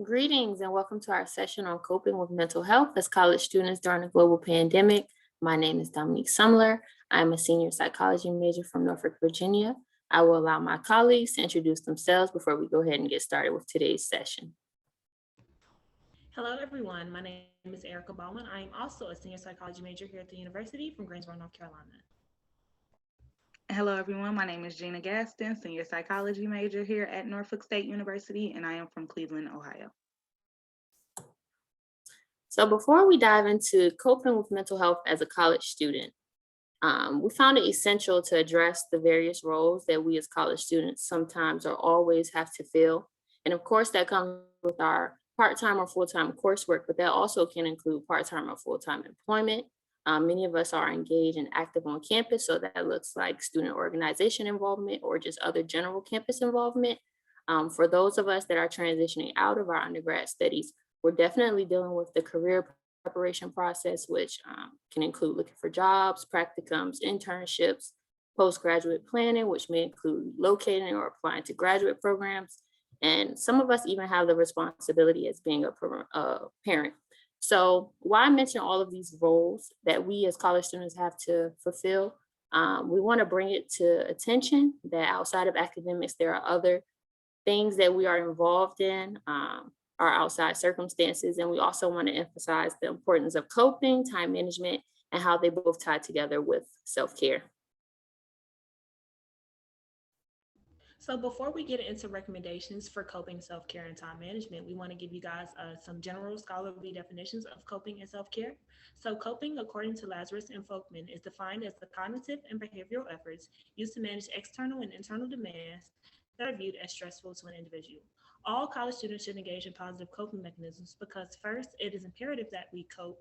Greetings and welcome to our session on coping with mental health as college students during a global pandemic. My name is Dominique Sumler. I am a senior psychology major from Norfolk, Virginia. I will allow my colleagues to introduce themselves before we go ahead and get started with today's session. Hello, everyone. My name is Erica Ballman. I am also a senior psychology major here at the university from Greensboro, North Carolina. Hello, everyone. My name is Gina Gaston, senior psychology major here at Norfolk State University, and I am from Cleveland, Ohio. So before we dive into coping with mental health as a college student, we found it essential to address the various roles that we as college students sometimes or always have to fill. And of course, that comes with our part-time or full-time coursework, but that also can include part-time or full-time employment. Many of us are engaged and active on campus, so that looks like student organization involvement or just other general campus involvement. For those of us that are transitioning out of our undergrad studies, we're definitely dealing with the career preparation process, which can include looking for jobs, practicums, internships, postgraduate planning, which may include locating or applying to graduate programs. And some of us even have the responsibility as being a parent. So why I mention all of these roles that we as college students have to fulfill, we want to bring it to attention that outside of academics, there are other things that we are involved in, our outside circumstances. And we also want to emphasize the importance of coping, time management, and how they both tie together with self-care. So before we get into recommendations for coping, self-care, and time management, we want to give you guys some general scholarly definitions of coping and self-care. So coping, according to Lazarus and Folkman, is defined as the cognitive and behavioral efforts used to manage external and internal demands that are viewed as stressful to an individual. All college students should engage in positive coping mechanisms because first, it is imperative that we cope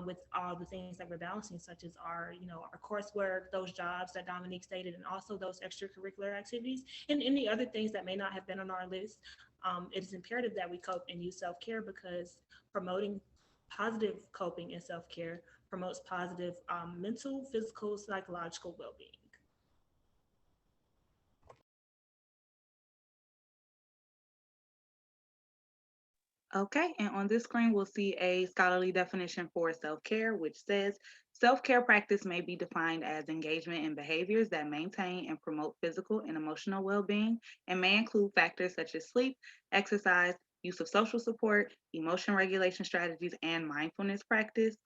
with all the things that we're balancing, such as our coursework, those jobs that Dominique stated, and also those extracurricular activities and any other things that may not have been on our list. It is imperative that we cope and use self-care because promoting positive coping and self-care promotes positive mental, physical, psychological well-being. Okay, and on this screen, we'll see a scholarly definition for self-care, which says self-care practice may be defined as engagement in behaviors that maintain and promote physical and emotional well-being and may include factors such as sleep, exercise, use of social support, emotion regulation strategies, and mindfulness practice.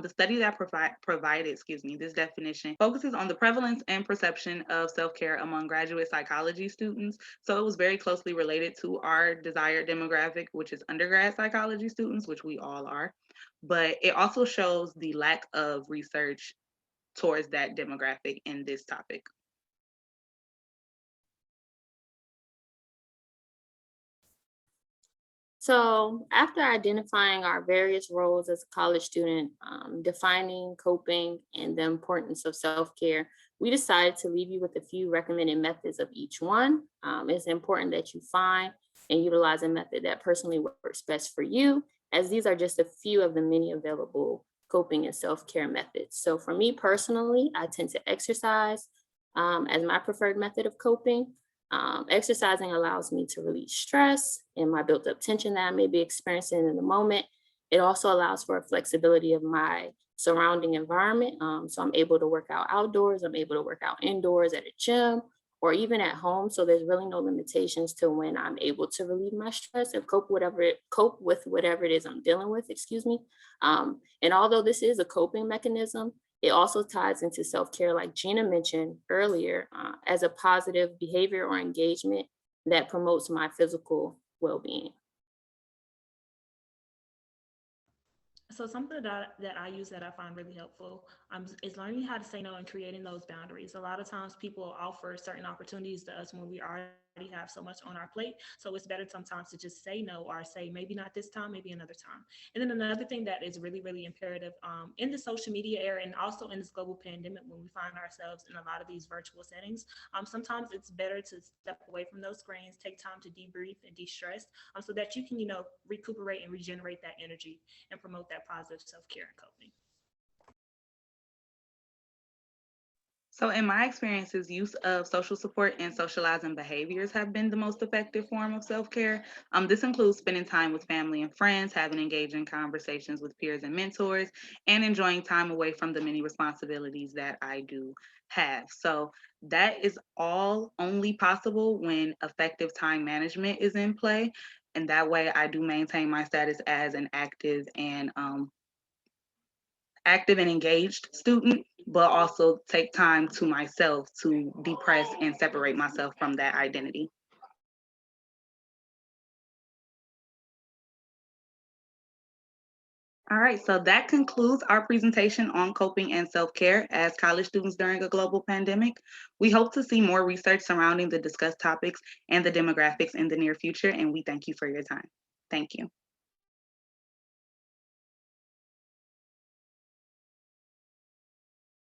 The study that provided, this definition focuses on the prevalence and perception of self-care among graduate psychology students. So it was very closely related to our desired demographic, which is undergrad psychology students, which we all are. But it also shows the lack of research towards that demographic in this topic. So after identifying our various roles as a college student, defining coping and the importance of self-care, we decided to leave you with a few recommended methods of each one. It's important that you find and utilize a method that personally works best for you, as these are just a few of the many available coping and self-care methods. So for me personally, I tend to exercise as my preferred method of coping. Exercising allows me to release stress and my built up tension that I may be experiencing in the moment. It also allows for a flexibility of my surrounding environment. So I'm able to work out outdoors, I'm able to work out indoors at a gym or even at home. So there's really no limitations to when I'm able to relieve my stress and cope with whatever it is I'm dealing with, excuse me. And although this is a coping mechanism, it also ties into self-care, like Gina mentioned earlier, as a positive behavior or engagement that promotes my physical well-being. So something that I use that I find really helpful is learning how to say no and creating those boundaries. A lot of times people offer certain opportunities to us when we already have so much on our plate. So it's better sometimes to just say no or say maybe not this time, maybe another time. And then another thing that is really, really imperative in the social media era and also in this global pandemic when we find ourselves in a lot of these virtual settings, sometimes it's better to step away from those screens, take time to debrief and de-stress so that you can, recuperate and regenerate that energy and promote that positive self-care and coping. So in my experiences, use of social support and socializing behaviors have been the most effective form of self-care. This includes spending time with family and friends, having engaging conversations with peers and mentors, and enjoying time away from the many responsibilities that I do have. So that is all only possible when effective time management is in play. And that way I do maintain my status as an active and engaged student, but also take time to myself to depress and separate myself from that identity. All right, so that concludes our presentation on coping and self-care as college students during a global pandemic. We hope to see more research surrounding the discussed topics and the demographics in the near future, and we thank you for your time. Thank you.